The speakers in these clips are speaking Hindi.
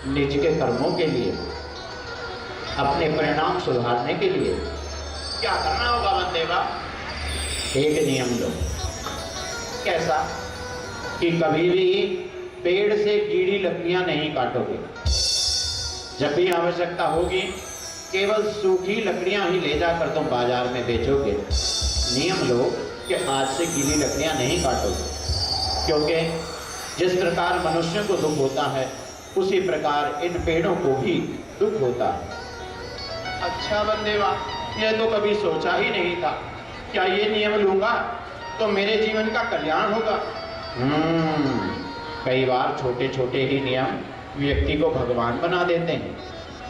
निज के कर्मों के लिए, अपने परिणाम सुधारने के लिए क्या करना होगा वनदेवा? एक नियम लो। कैसा? कि कभी भी पेड़ से कीड़ी लकड़ियां नहीं काटोगे। जब भी आवश्यकता होगी केवल सूखी लकड़ियां ही ले जाकर तुम बाजार में बेचोगे। नियम लो कि आज से गीली लकड़ियां नहीं काटोगे, क्योंकि जिस प्रकार मनुष्य को दुख होता है उसी प्रकार इन पेड़ों को भी दुख होता है। अच्छा वनदेवा, यह तो कभी सोचा ही नहीं था। क्या ये नियम लूंगा तो मेरे जीवन का कल्याण होगा? कई बार छोटे छोटे ही नियम व्यक्ति को भगवान बना देते हैं।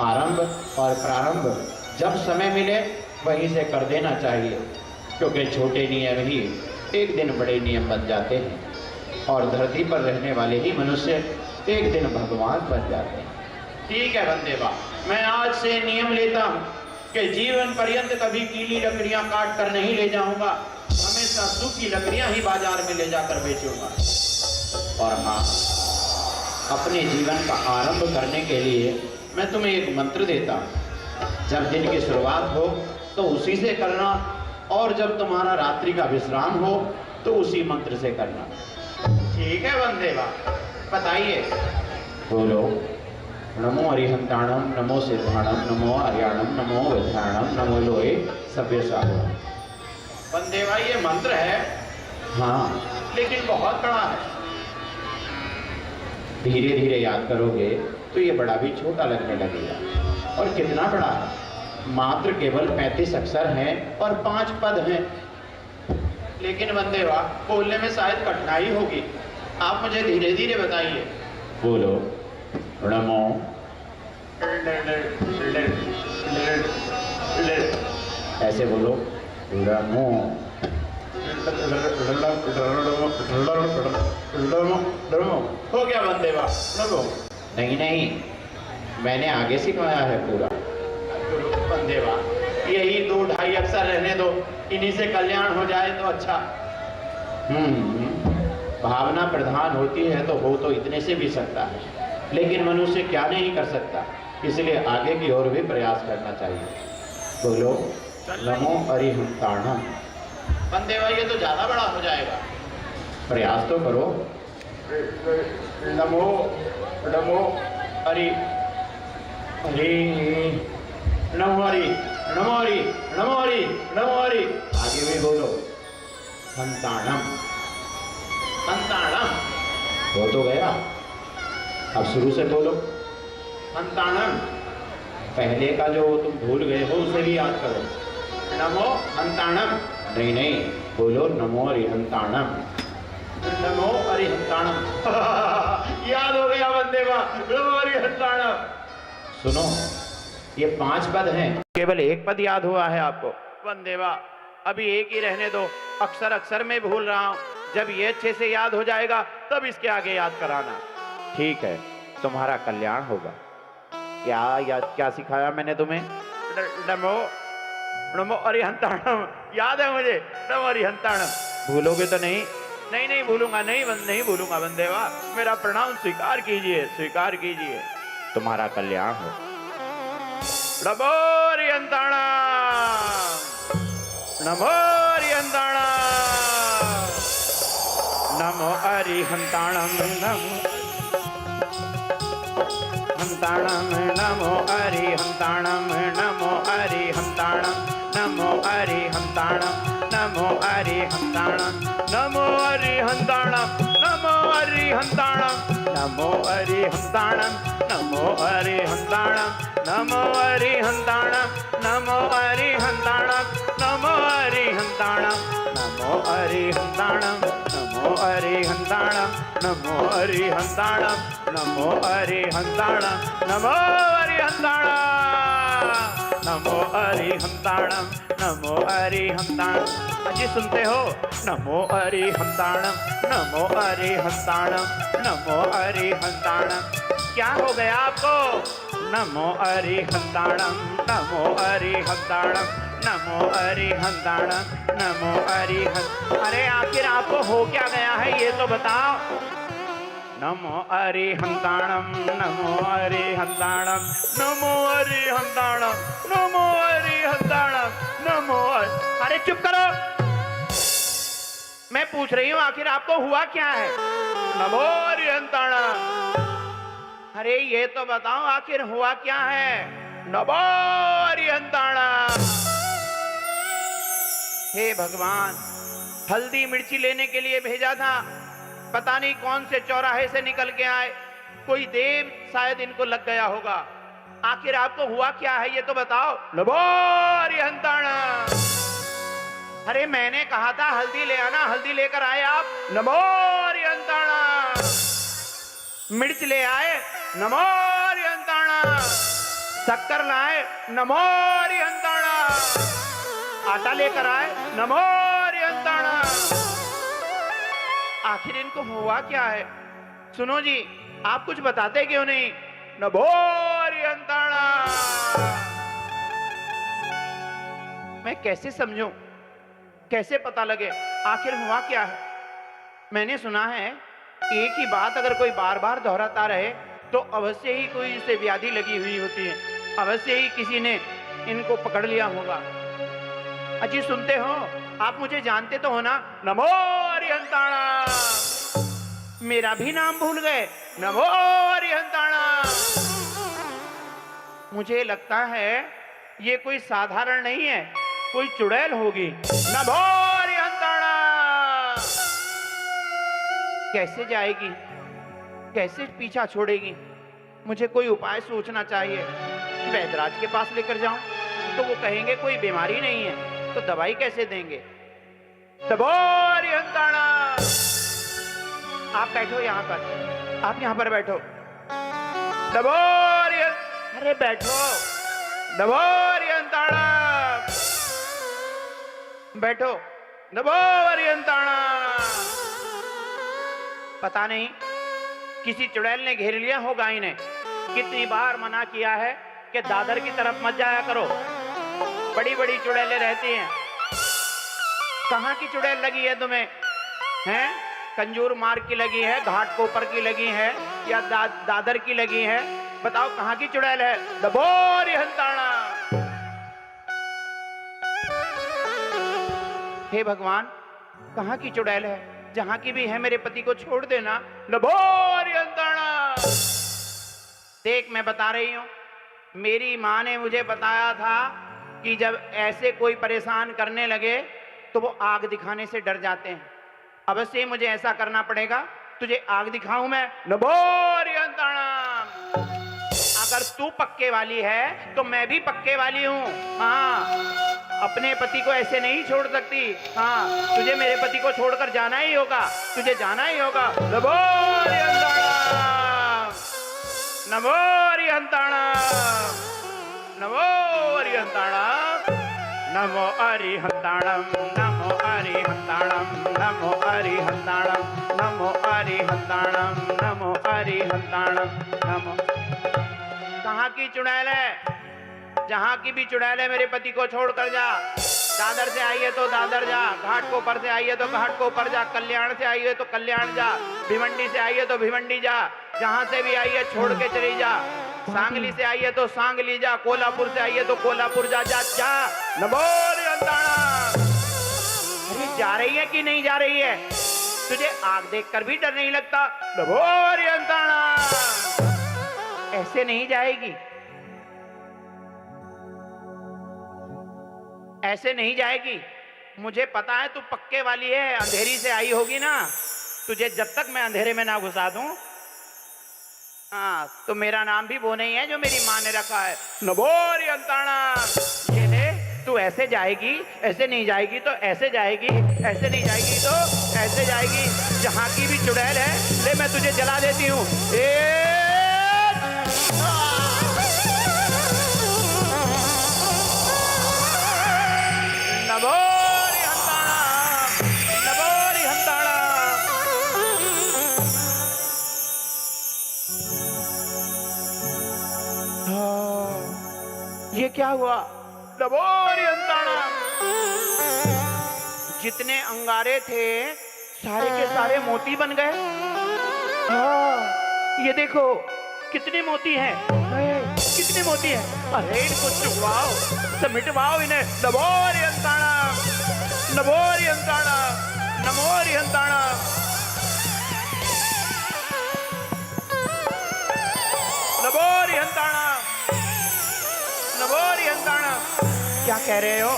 आरंभ और प्रारंभ जब समय मिले वहीं से कर देना चाहिए, क्योंकि छोटे नियम ही एक दिन बड़े नियम बन जाते हैं और धरती पर रहने वाले ही मनुष्य एक दिन भगवान बन जाते हैं। ठीक है वनदेवा, मैं आज से नियम लेता हूँ कि जीवन पर्यंत कभी गीली लकड़ियां काट कर नहीं ले जाऊंगा, हमेशा सूखी लकड़ियां ही बाजार में ले जाकर बेचूंगा। और हाँ, अपने जीवन का आरंभ करने के लिए मैं तुम्हें एक मंत्र देता हूँ। जब दिन की शुरुआत हो तो उसी से करना, और जब तुम्हारा रात्रि का विश्राम हो तो उसी मंत्र से करना। ठीक है वनदेवा, बताइए। बोलो। नमो अरिहंताणम, नमो सिद्धाणम, नमो आर्याणम, नमो विद्याणम, नमो लोहे सभ्य साधु। वनदेवा, ये मंत्र है। हाँ, लेकिन बहुत बड़ा है। धीरे धीरे याद करोगे तो ये बड़ा भी छोटा लगने लगेगा। और कितना बड़ा है? मात्र केवल 35 अक्षर हैं और 5 पद हैं। लेकिन वनदेवा, बोलने में शायद कठिनाई होगी, आप मुझे धीरे धीरे बताइए। बोलो। नमो। ऐसे बोलो। नमो। हो गया वनदेवा? नमो। नहीं नहीं, मैंने आगे सिखाया है पूरा। वनदेवा, यही 2-2.5 अक्षर रहने दो, इन्हीं से कल्याण हो जाए तो अच्छा। भावना प्रधान होती है तो हो तो इतने से भी सकता है, लेकिन मनुष्य क्या नहीं कर सकता, इसलिए आगे की ओर भी प्रयास करना चाहिए। बोलो। नमो अरिहंताणम। वनदेवा, ये तो ज्यादा बड़ा हो जाएगा, प्रयास तो करो। नमो नमो हरि हरि नमो हरि नमो हरि नमो हरि नमो हरि। आगे भी बोलो। हंताणम। हंताणम हो तो गया, अब शुरू से बोलो। हंताणम, पहले का जो तुम भूल गए हो उसे भी याद करो। नमो हंताणम। नहीं नहीं, बोलो नमो अरिहंताणम। नमो अरिहंताणम। याद हो गया वनदेवा, नमो अरिहंताणम। सुनो, ये 5 पद हैं, केवल एक पद याद हुआ है आपको। वनदेवा, अभी एक ही रहने दो, अक्षर अक्षर में भूल रहा हूं। जब ये अच्छे से याद हो जाएगा तब इसके आगे याद कराना। ठीक है, तुम्हारा कल्याण होगा। क्या सिखाया मैंने तुम्हें? नमो नमो अरिहंताणम, याद है मुझे। नमो अरिहंताणम। भूलोगे तो नहीं? नहीं नहीं भूलूंगा, नहीं भूलूंगा वनदेवा, मेरा प्रणाम स्वीकार कीजिए, स्वीकार कीजिए। तुम्हारा कल्याण हो। नमो अरिहंताणम, नमो अरिहंताणम, नमो अरिहंताणम, हंताणम, नमो अरिहंताणम, नमो अरिहंताणम, नमो अरिहंताणम, नमो अरिहंताणम, नमो अरिहंताणम, नमो अरिहंताणम, नमो अरिहंताणम, नमो अरिहंताणम, नमो अरिहंताणम, नमो अरिहंताणम, नमो अरिहंताणम, नमो अरिहंताणम, नमो अरिहंताणम, नमो अरिहंताणम, नमो अरिहंताणम, नमो अरिहंताणम, नमो अरिहंताणम, नमो अरिहंताणम। अजी सुनते हो? नमो अरिहंताणम, नमो अरिहंताणम, नमो अरिहंताणम। क्या हो गया आपको? नमो अरिहंताणम, नमो अरिहंताणम, नमो अरिहंताणम, नमो अरिहंत। अरे आखिर आपको हो क्या गया है ये तो बताओ। नमो अरिहंताणम नमो अरिहंताणम नमो अरिहंताणम नमो अरिहंताणम नमो। अरे चुप करो, मैं पूछ रही हूं आखिर आपको हुआ क्या है? नमो अरिहंताणम। अरे ये तो बताओ आखिर हुआ क्या है? नमो अरिहंताणम। हे भगवान, हल्दी मिर्ची लेने के लिए भेजा था, पता नहीं कौन से चौराहे से निकल के आए, कोई देव शायद इनको लग गया होगा। आखिर आपको हुआ क्या है ये तो बताओ। नमो अरिहंताणम। अरे मैंने कहा था हल्दी ले आना, हल्दी लेकर आए आप। नमो अरिहंताणम। मिर्च ले आए। नमो अरिहंताणम। शक्कर लाए। नमो अरिहंताणम। आटा लेकर आए। नमो अरिहंताणम। आखिर इनको हुआ क्या है? सुनो जी, आप कुछ बताते क्यों नहीं? नमो अरिहंताणम। मैं कैसे समझूं, कैसे पता लगे आखिर हुआ क्या है? मैंने सुना है एक ही बात अगर कोई बार बार दोहराता रहे तो अवश्य ही कोई इसे व्याधि लगी हुई होती है, अवश्य ही किसी ने इनको पकड़ लिया होगा। अजी सुनते हो? आप मुझे जानते तो हो ना? नमो अरिहंताणम। मेरा भी नाम भूल गए? नमो अरिहंताणम। मुझे लगता है ये कोई साधारण नहीं है, कोई चुड़ैल होगी। नमो अरिहंताणम। कैसे जाएगी, कैसे पीछा छोड़ेगी? मुझे कोई उपाय सोचना चाहिए। वैद्यराज के पास लेकर जाऊं तो वो कहेंगे कोई बीमारी नहीं है, तो दवाई कैसे देंगे? नमो अरिहंताणम। आप बैठो यहाँ पर, आप यहाँ पर बैठो। नमो अरिहंताणम। अरे बैठो। नमो अरिहंताणम। बैठो। नमो अरिहंताणम। पता नहीं किसी चुड़ैल ने घेर लिया होगा इन्हें। कितनी बार मना किया है कि दादर की तरफ मत जाया करो, बड़ी बड़ी चुड़ैलें रहती हैं। कहाँ की चुड़ैल लगी है तुम्हें? हैं? कंजूर मार्ग की लगी है, घाट कोपर की लगी है, या दादर की लगी है? बताओ कहाँ की चुड़ैल है? नमो अरिहंताणम। हे भगवान, कहाँ की चुड़ैल है? जहां की भी है मेरे पति को छोड़ देना। नमो अरिहंताणम। देख मैं बता रही हूं, मेरी माँ ने मुझे बताया था कि जब ऐसे कोई परेशान करने लगे तो वो आग दिखाने से डर जाते हैं। अवश्य ही मुझे ऐसा करना पड़ेगा। तुझे आग दिखाऊं मैं। नमो अरिहंताणम। अगर तू पक्के वाली है तो मैं भी पक्के वाली हूं। हाँ, अपने पति को ऐसे नहीं छोड़ सकती। हाँ, तुझे मेरे पति को छोड़कर जाना ही होगा, तुझे जाना ही होगा। नमो अरिहंताणम। नमो अरिहंताणम। नमो अरिहंताणम। नमो अरिहंताणम। नमो अरिहंताणम। नमो अरिहंताणम। नमो अरिहंताणम। नमो अरिहंताणम। नमो। कहाँ की चुड़ैल है? जहां की भी चुड़ैल है मेरे पति को छोड़कर जा। दादर से आई है तो दादर जा, घाट कोपर से आई है तो घाट कोपर जा, कल्याण से आई है तो कल्याण जा, भिवंडी से आई है तो भिवंडी जा, जहां से भी आई है छोड़ के चली जा। सांगली से आई है तो सांगली जा, कोल्हापुर से आई है तो कोल्हापुर जा। जा जा। नमो अरिहंताणम। अरे जा रही है कि नहीं जा रही है? तुझे आग देखकर भी डर नहीं लगता? नमो अरिहंताणम। ऐसे नहीं जाएगी, ऐसे नहीं जाएगी। मुझे पता है तू पक्के वाली है, अंधेरी से आई होगी ना। तुझे जब तक मैं अंधेरे में ना घुसा दूं, हाँ, तो मेरा नाम भी वो नहीं है जो मेरी माँ ने रखा है। नमो अरिहंताणम। ये ले, तू ऐसे जाएगी, ऐसे नहीं जाएगी तो ऐसे जाएगी, ऐसे नहीं जाएगी तो ऐसे जाएगी। जहां की भी चुड़ैल है, ले मैं तुझे जला देती हूँ। नमो अरिहंताणम। नमो अरिहंताणम। ये क्या हुआ? नमो अरिहंताणम। जितने अंगारे थे सारे के सारे मोती बन गए। हाँ, ये देखो कितने मोती हैं, कितने मोती हैं। अरे इनको चुगवाओ, समिटवाओ इन्हें। नमो रिहंताणा, नमो रिहंताणा, नमो रिहंताणा। नमो रिहंताणा, नमो रिहंताणा। क्या कह रहे हो?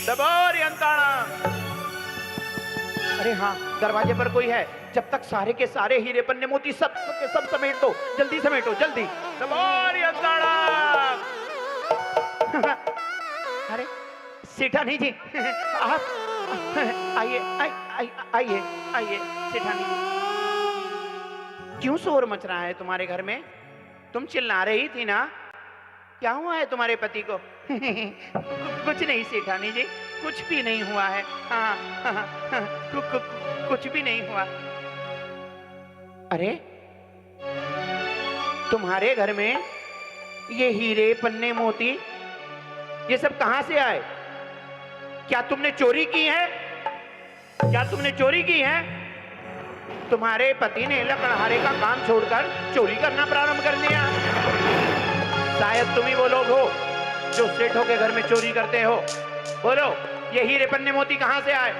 नमो रिहंताणा। अरे हाँ, दरवाजे पर कोई है। जब तक सारे के सारे हीरे पन्ने मोती सब के सब समेट दो, जल्दी समेटो जल्दी। नमो रिहंताणा। अरे सेठानी जी, आप आइए, आइए, आइए सेठानी जी। क्यों शोर मच रहा है तुम्हारे घर में? तुम चिल्ला रही थी ना, क्या हुआ है तुम्हारे पति को? कुछ नहीं सेठानी जी, कुछ भी नहीं हुआ है। कुछ भी नहीं हुआ। अरे तुम्हारे घर में ये हीरे पन्ने मोती ये सब कहां से आए? क्या तुमने चोरी की है? क्या तुमने चोरी की है? तुम्हारे पति ने लकड़हारे का काम छोड़कर चोरी करना प्रारंभ कर दिया। शायद तुम ही वो लोग हो जो सेठों के घर में चोरी करते हो। बोलो, ये हीरे पन्ने मोती कहां से आए?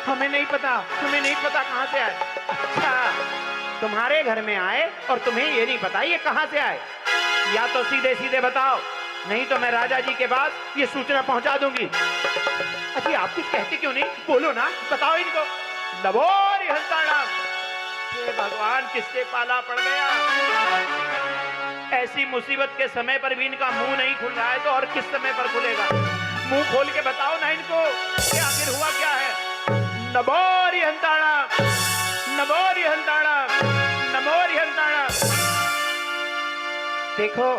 हमें नहीं पता, तुम्हें नहीं पता कहां से आए? अच्छा, तुम्हारे घर में आए और तुम्हें ये नहीं पता ये कहां से आए? या तो सीधे सीधे बताओ, नहीं तो मैं राजा जी के पास ये सूचना पहुंचा दूंगी। अच्छा, आप कुछ कहते क्यों नहीं? बोलो ना, बताओ इनको। नमो रिहंताणा। हे भगवान, किससे पाला पड़ गया? ऐसी मुसीबत के समय पर भी इनका मुंह नहीं खुल रहा है तो और किस समय पर खुलेगा? मुंह खोल के बताओ ना इनको कि आखिर हुआ क्या है। नमो रिहंताणा, नमो रिहंताणा, नमो रिहंताणा। देखो,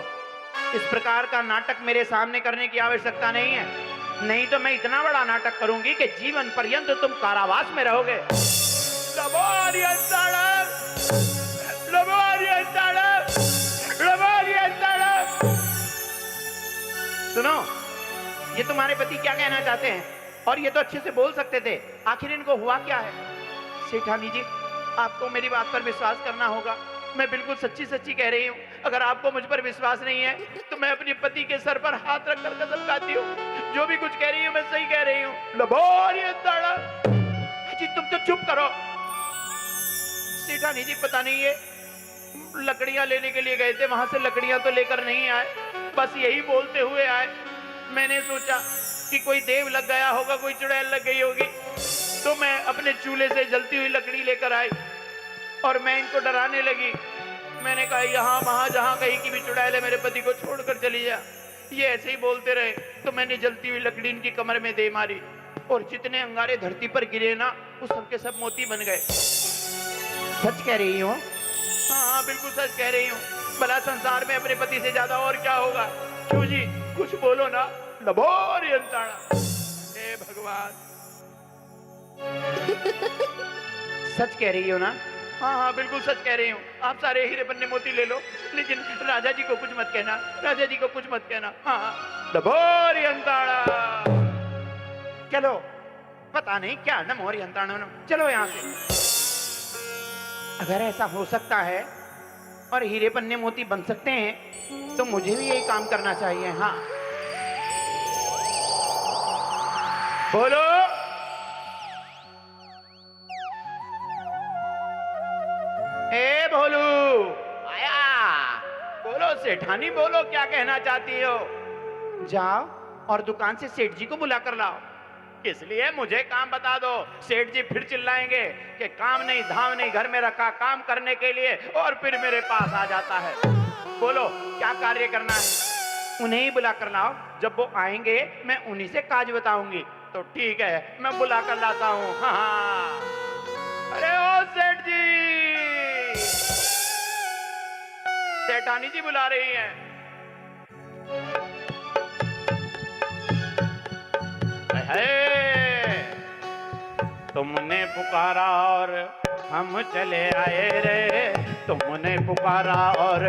इस प्रकार का नाटक मेरे सामने करने की आवश्यकता नहीं है, नहीं तो मैं इतना बड़ा नाटक करूंगी कि जीवन पर्यंत तुम कारावास में रहोगे। नमो रिहंताणा, नमो रिहंताणा, नमो रिहंताणा। सुनो, ये तुम्हारे पति क्या कहना चाहते हैं? और ये तो अच्छे से बोल सकते थे, आखिर इनको हुआ क्या है? सेठानी जी, आपको मेरी बात पर विश्वास करना होगा। मैं बिल्कुल सच्ची सच्ची कह रही हूँ। अगर आपको मुझ पर विश्वास नहीं है तो मैं अपने पति के सर पर हाथ रखकर कसम खाती हूँ, जो भी कुछ कह रही हूँ मैं सही कह रही हूँ। नमो रिहंताणा। जी तुम तो चुप करो। सेठानी जी, पता नहीं ये लकड़ियां लेने के लिए गए थे, वहां से लकड़ियां तो लेकर नहीं आए, बस यही बोलते हुए आए। मैंने सोचा कि कोई देव लग गया होगा, कोई चुड़ैल लग गई होगी, तो मैं अपने चूल्हे से जलती हुई लकड़ी लेकर आई और मैं इनको डराने लगी। मैंने कहा, यहाँ वहां जहां कहीं की भी चुड़ैल है, मेरे पति को छोड़कर चली जा। ये ऐसे ही बोलते रहे तो मैंने जलती हुई लकड़ी इनकी कमर में दे मारी और जितने अंगारे धरती पर गिरे ना, वो सबके सब मोती बन गए। सच कह रही हूँ? हाँ, बिल्कुल सच कह रही हूँ। भला संसार में अपने पति से ज्यादा और क्या होगा? क्यों जी, कुछ बोलो ना। नमो रिहंताणा। हे भगवान। सच कह रही हो ना? हाँ हाँ, बिल्कुल सच कह रही हूँ। आप सारे हीरे पन्ने मोती ले लो, लेकिन राजा जी को कुछ मत कहना, राजा जी को कुछ मत कहना। हाँ हाँ, नमो रिहंताणा। चलो, पता नहीं क्या नमो रिहंताणा। चलो यहाँ से। अगर ऐसा हो सकता है और हीरे पन्ने मोती बन सकते हैं तो मुझे भी यही काम करना चाहिए। हाँ, बोलो। ए भोलू, आया। बोलो सेठानी, बोलो क्या कहना चाहती हो? जाओ और दुकान से सेठ जी को बुला कर लाओ। किस लिए? मुझे काम बता दो। सेठ जी फिर चिल्लाएंगे कि काम नहीं धाम नहीं, घर में रखा काम करने के लिए, और फिर मेरे पास आ जाता है। बोलो क्या कार्य करना है? उन्हें ही बुला कर लाओ। जब वो आएंगे मैं उन्हीं से काज बताऊंगी। तो ठीक है, मैं बुला कर लाता हूँ। हाँ। अरे ओ सेठ जी, सेठानी जी बुला रही हैं। तुमने पुकारा और हम चले आए रे, तुमने पुकारा और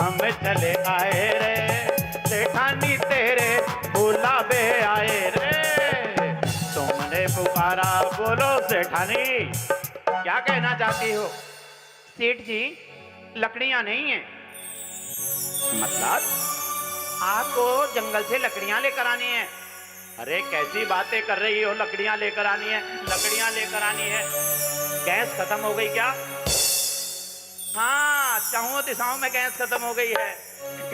हम चले आए रे, सेठानी तेरे बुलावे आए रे। तुमने पुकारा, बोलो से सेठानी, क्या कहना चाहती हो? सेठ जी, लकड़ियां नहीं है। मतलब आपको जंगल से लकड़ियां लेकर आनी है? अरे कैसी बातें कर रही हो, लकड़ियां लेकर आनी है, लकड़ियां लेकर आनी है? गैस खत्म हो गई क्या? हाँ, चारों दिशाओं में गैस खत्म हो गई है,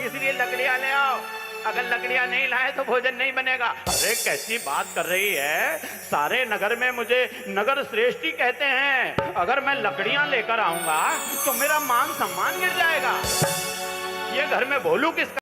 इसलिए लकड़ियां ले आओ। अगर लकड़ियां नहीं लाए तो भोजन नहीं बनेगा। अरे कैसी बात कर रही है, सारे नगर में मुझे नगर श्रेष्ठी कहते हैं। अगर मैं लकड़ियां लेकर आऊंगा तो मेरा मान सम्मान गिर जाएगा। ये घर में भोलू किसका?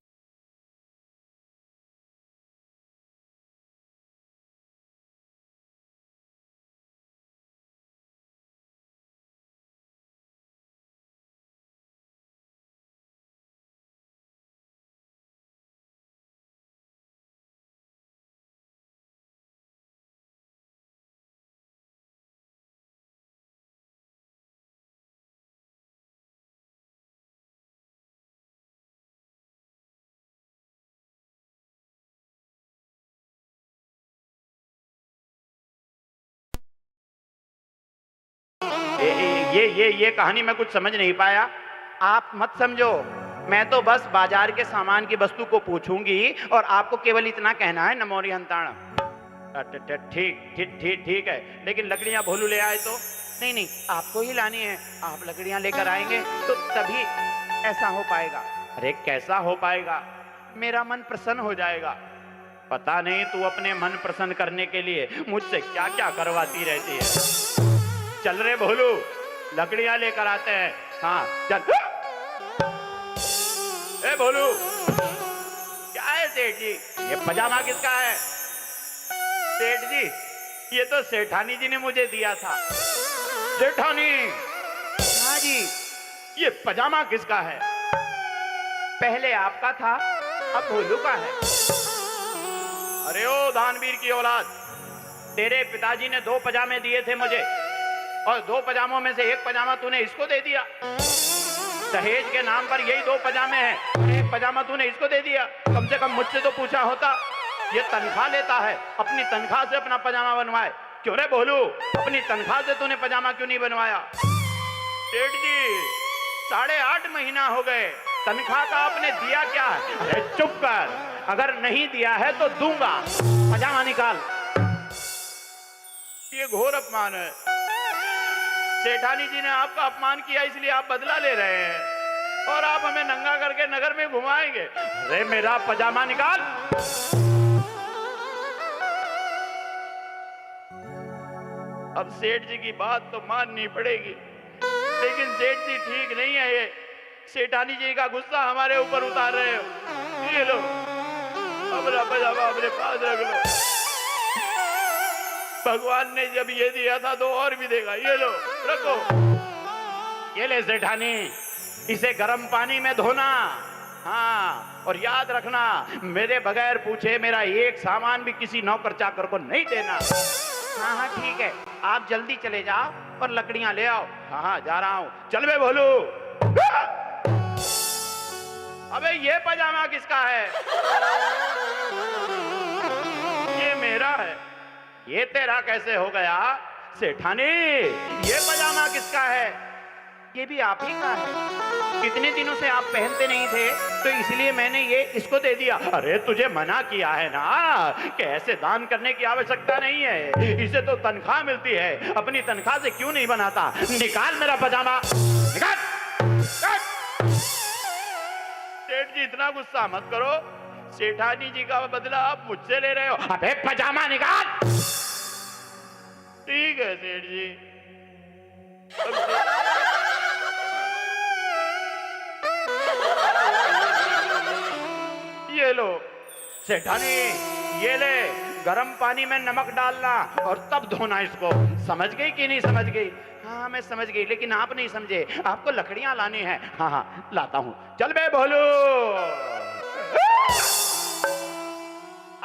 ये कहानी मैं कुछ समझ नहीं पाया। आप मत समझो, मैं तो बस बाजार के सामान की वस्तु को पूछूंगी और आपको केवल इतना कहना है, नमोरी हंताण। ठीक ठीक ठीक ठीक है, लेकिन लकड़ियां भोलू ले आए तो? नहीं नहीं, आपको ही लानी है। आप लकड़ियां लेकर आएंगे तो तभी ऐसा हो पाएगा। अरे कैसा हो पाएगा? मेरा मन प्रसन्न हो जाएगा। पता नहीं तू अपने मन प्रसन्न करने के लिए मुझसे क्या क्या करवाती रहती है। चल रे भोलू, लकड़ियां लेकर आते हैं। हाँ चल। ए भोलू, क्या है सेठ जी? ये पजामा किसका है? सेठ जी, ये तो सेठानी जी ने मुझे दिया था। सेठानी? हाँ जी। ये पजामा किसका है? पहले आपका था, अब भोलू का है। अरे ओ दानवीर की औलाद, तेरे पिताजी ने 2 पजामे दिए थे मुझे, और 2 पजामों में से एक पजामा तूने इसको दे दिया। दहेज के नाम पर यही 2 पजामे हैं, एक पजामा तूने इसको दे दिया। कम से कम मुझसे तो पूछा होता। ये तनख्वाह लेता है, अपनी तनख्वाह से अपना पजामा बनवाए। क्यों रे भोलू, अपनी तनख्वाह से तूने पजामा क्यों नहीं बनवाया? सेठ जी, 8.5 महीना हो गए, तनख्वाह का आपने दिया क्या है? अरे चुप कर, अगर नहीं दिया है तो दूंगा। पजामा निकाल। ये घोर अपमान है। सेठानी जी ने आपका अपमान किया, इसलिए आप बदला ले रहे हैं और आप हमें नंगा करके नगर में घुमाएंगे। अरे मेरा पजामा निकाल। अब सेठ जी की बात तो माननी पड़ेगी, लेकिन सेठ जी ठीक नहीं है। ये सेठानी जी का गुस्सा हमारे ऊपर उतार रहे हो। ये लो, अपना पजामा अपने पास रख लो। भगवान ने जब ये दिया था तो और भी देगा। ये लो, रखो। ये ले सेठानी, इसे गर्म पानी में धोना। हाँ, और याद रखना, मेरे बगैर पूछे मेरा एक सामान भी किसी नौकर चाकर को नहीं देना। हाँ हाँ ठीक है, आप जल्दी चले जाओ और लकड़ियां ले आओ। हाँ हाँ जा रहा हूं। चल बे भोलू। अबे ये पजामा किसका है? ये मेरा है। ये तेरा कैसे हो गया? सेठानी, ये पजामा किसका है? ये भी आप ही का है। कितने दिनों से आप पहनते नहीं थे, तो इसलिए मैंने ये इसको दे दिया। अरे तुझे मना किया है ना कि ऐसे दान करने की आवश्यकता नहीं है, इसे तो तनख्वाह मिलती है। अपनी तनख्वाह से क्यों नहीं बनाता? निकाल मेरा पजामा, निकाल। सेठ जी, इतना गुस्सा मत करो। सेठानी जी का बदला आप मुझसे ले रहे हो। अबे पजामा निकाल। ठीक है सेठ जी। ये लो सेठानी, ये ले, गरम पानी में नमक डालना और तब धोना इसको। समझ गई कि नहीं समझ गई? हाँ मैं समझ गई, लेकिन आप नहीं समझे। आपको लकड़ियां लानी है। हाँ हाँ लाता हूं। चल बे भोलू।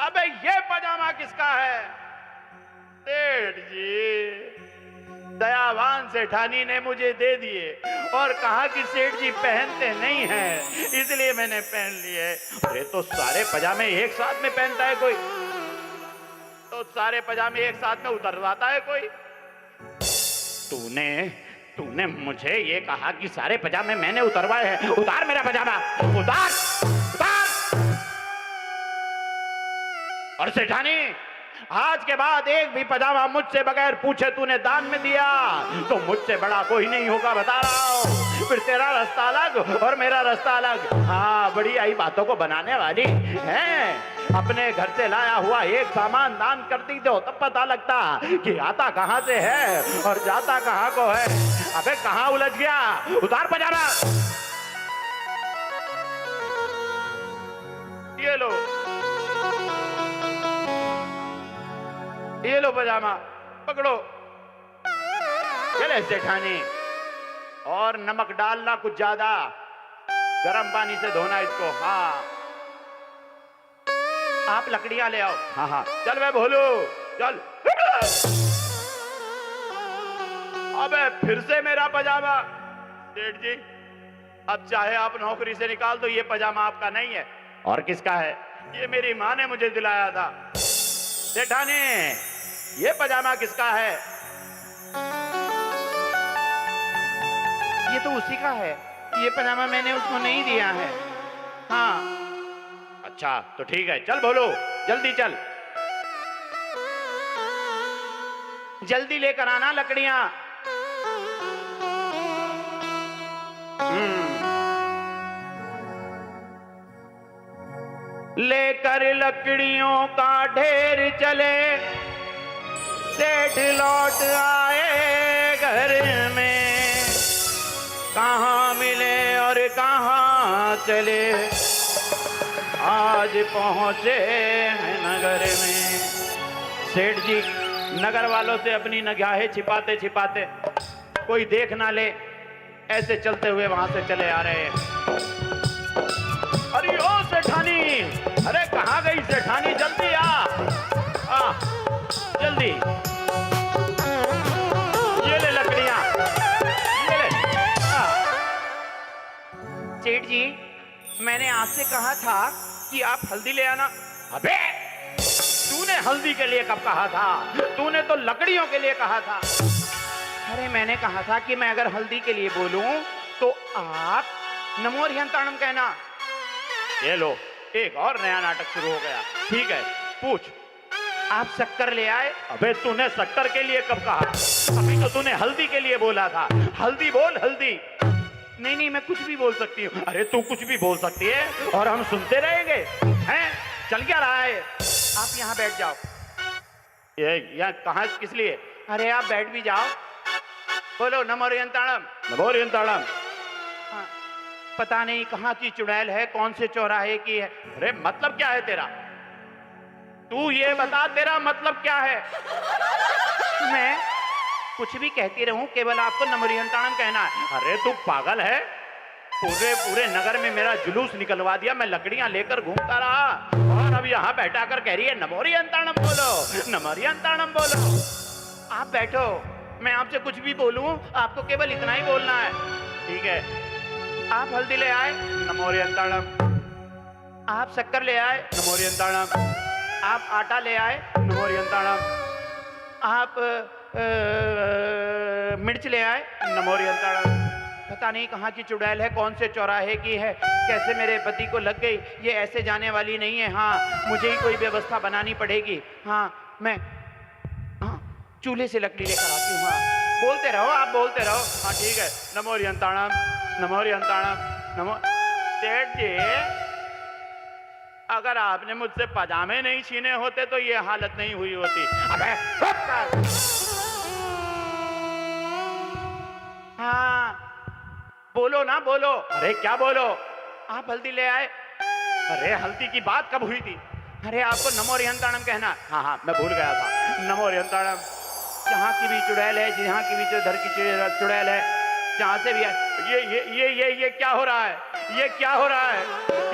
अबे ये पजामा किसका है? सेठ जी, दयावान सेठानी ने मुझे दे दिए और कहा कि सेठ जी पहनते नहीं हैं, इसलिए मैंने पहन लिए। अरे तो सारे पजामे एक साथ में पहनता है कोई? तो सारे पजामे एक साथ में उतरवाता है कोई? तूने तूने मुझे ये कहा कि सारे पजामे मैंने उतरवाए हैं। उतार मेरा पजामा, उतार उतार। और सेठानी, आज के बाद एक भी पजामा मुझसे बगैर पूछे तूने दान में दिया तो मुझसे बड़ा कोई नहीं होगा, बता रहा हूं। फिर तेरा रास्ता अलग और मेरा रास्ता अलग। हाँ, बड़ी आई बातों को बनाने वाली है। अपने घर से लाया हुआ एक सामान दान कर दी तो तब पता लगता कि आता कहां से है और जाता कहां को है। अबे कहां उलझ गया? उतार पजामा। ये लो पजामा, पकड़ो। चले सेठानी, और नमक डालना कुछ ज्यादा, गर्म पानी से धोना इसको। हाँ, आप लकड़ियां ले आओ। हाँ हाँ, चल मैं भोलू, चल। अबे फिर से मेरा पजामा। सेठ जी, अब चाहे आप नौकरी से निकाल दो, ये पजामा आपका नहीं है। और किसका है? ये मेरी माँ ने मुझे दिलाया था। सेठानी, ये पजामा किसका है? ये तो उसी का है। ये पजामा मैंने उसको नहीं दिया है। हाँ, अच्छा तो ठीक है, चल भोलू, जल्दी चल, जल्दी लेकर आना लकड़ियां। लेकर लकड़ियों का ढेर चले, सेठ लौट आए घर में। कहाँ मिले और कहाँ चले, आज पहुंचे हैं नगर में। सेठ जी नगर वालों से अपनी निगाहें छिपाते छिपाते, कोई देख ना ले, ऐसे चलते हुए वहां से चले आ रहे हैं। अरे ओ सेठानी, अरे कहाँ गई सेठानी? जल्दी आ जल्दी। ये ले लकड़ियां, ये ले। सेठ जी, मैंने आपसे कहा था कि आप हल्दी ले आना। अबे तूने हल्दी के लिए कब कहा था? तूने तो लकड़ियों के लिए कहा था। अरे मैंने कहा था कि मैं अगर हल्दी के लिए बोलूं तो आप नमो हरियंताणम कहना। ये लो, एक और नया नाटक शुरू हो गया। ठीक है, पूछ। आप शक्कर ले आए। अबे तूने शक्कर के लिए कब कहा? अभी तो तूने हल्दी के लिए बोला था। हल्दी बोल, हल्दी। नहीं नहीं, मैं कुछ भी बोल सकती हूँ। अरे तू कुछ भी बोल सकती है और हम सुनते रहेंगे हैं? चल क्या रहा है? आप यहाँ बैठ जाओ। ये यहाँ कहाँ, किस लिए? अरे आप बैठ भी जाओ। बोलो नमो हरियंताणम, नमो हरियंताणम। हाँ, पता नहीं कहाँ की चुड़ैल है, कौन से चौराहे की है। अरे मतलब क्या है तेरा? तू ये बता, तेरा मतलब क्या है? मैं कुछ भी कहती रहूं, केवल आपको नमो हरियंताणम कहना है। अरे तू पागल है? पूरे नगर में मेरा जुलूस निकलवा दिया, मैं लकड़ियां लेकर घूमता रहा और अब यहाँ बैठा कर कह रही है नमो हरियंताणम बोलो, नमो हरियंताणम बोलो। आप बैठो, मैं आपसे कुछ भी बोलूं आपको केवल इतना ही बोलना है। ठीक है, आप हल्दी ले आए, नमो हरियंताणम। आप शक्कर ले आए, नमो हरियंताणम। आप आटा ले आए, नमो हरियंताणम। आप मिर्च ले आए, नमो हरियंताणम। पता नहीं कहाँ की चुड़ैल है, कौन से चौराहे की है, कैसे मेरे पति को लग गई, ये ऐसे जाने वाली नहीं है। हाँ, मुझे ही कोई व्यवस्था बनानी पड़ेगी। हाँ, मैं चूल्हे से लकड़ी लेकर आती हूँ। हाँ, बोलते रहो, आप बोलते रहो। हाँ ठीक है, नमो हरियंताणम, नमो हरियंताणम, नमो। सेठ जी, अगर आपने मुझसे पजामे नहीं छीने होते तो ये हालत नहीं हुई होती। अबे हाँ बोलो ना, बोलो। अरे क्या बोलो? आप हल्दी ले आए। अरे हल्दी की बात कब हुई थी? अरे आपको नमो हरियंताणम कहना। हाँ हाँ, मैं भूल गया था। नमो हरियंताणम। जहाँ की भी चुड़ैल है, जहाँ की भी धर की चुड़ैल है, जहाँ से भी है। ये क्या हो रहा है? ये क्या हो रहा है?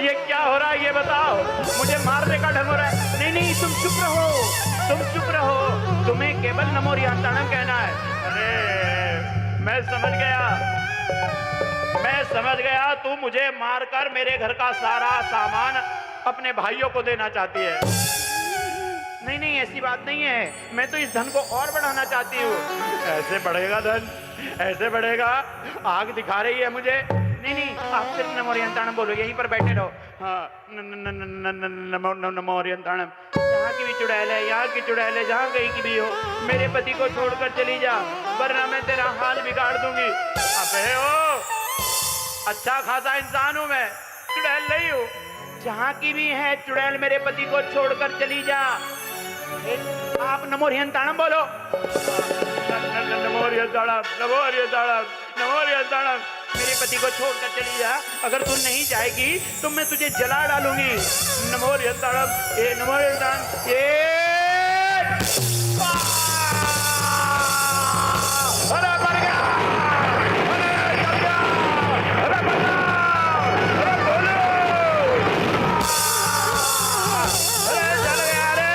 ये क्या हो रहा है? ये बताओ। मुझे मारने का ढंग हो रहा है। नहीं नहीं, तुम चुप रहो, तुम चुप रहो। तुम्हें केवल नमो हरियंताणम कहना है। अरे मैं समझ गया, तू मुझे मारकर मेरे घर का सारा सामान अपने भाइयों को देना चाहती है। नहीं नहीं, ऐसी बात नहीं है, मैं तो इस धन को और बढ़ाना चाहती हूँ। ऐसे बढ़ेगा धन, ऐसे बढ़ेगा, आग दिखा रही है मुझे। नहीं नहीं, आप सिर्फ नमो हरियंताणम बोलो, यहीं पर बैठे रहो। हाँ, नमो हरियंताणम। जहाँ की भी चुड़ैल है, यहाँ की चुड़ैल है, जहाँ कहीं की भी हो, मेरे पति को छोड़कर चली जा, वरना मैं तेरा हाल बिगाड़ दूंगी। अबे ओ, अच्छा खासा इंसान हूँ मैं, चुड़ैल नहीं हूँ। जहाँ की भी है चुड़ैल, मेरे पति को छोड़कर चली जा। आप नमो हरियंताणम बोलो। नमो हरियंताणम, नमो हरियंताणम, नमो हरियंताणम। मेरे पति को छोड़कर चली जा, अगर तू नहीं जाएगी तो मैं तुझे जला डालूंगी। नमो हरियंताणम, ये नमो हरियंताणम, ये अरे मर गया, अरे जल गया, अरे बचा, अरे बोलो, अरे जल गया रे,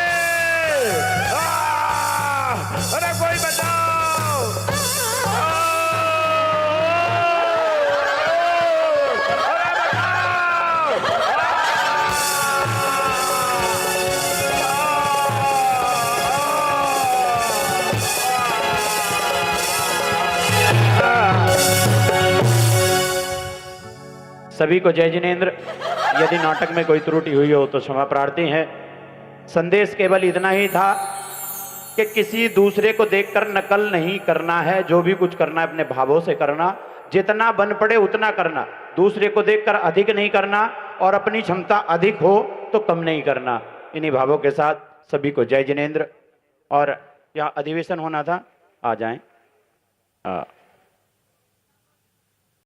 अरे कोई बचाओ, अरे सभी को जय जिनेन्द्र। यदि नाटक में कोई त्रुटि हुई हो तो क्षमा प्रार्थी है। संदेश केवल इतना ही था कि किसी दूसरे को देखकर नकल नहीं करना है, जो भी कुछ करना है अपने भावों से करना, जितना बन पड़े उतना करना, दूसरे को देखकर अधिक नहीं करना और अपनी क्षमता अधिक हो तो कम नहीं करना। इन्हीं भावों के साथ सभी को जय जिनेन्द्र। और यहाँ अधिवेशन होना था, आ जाएं।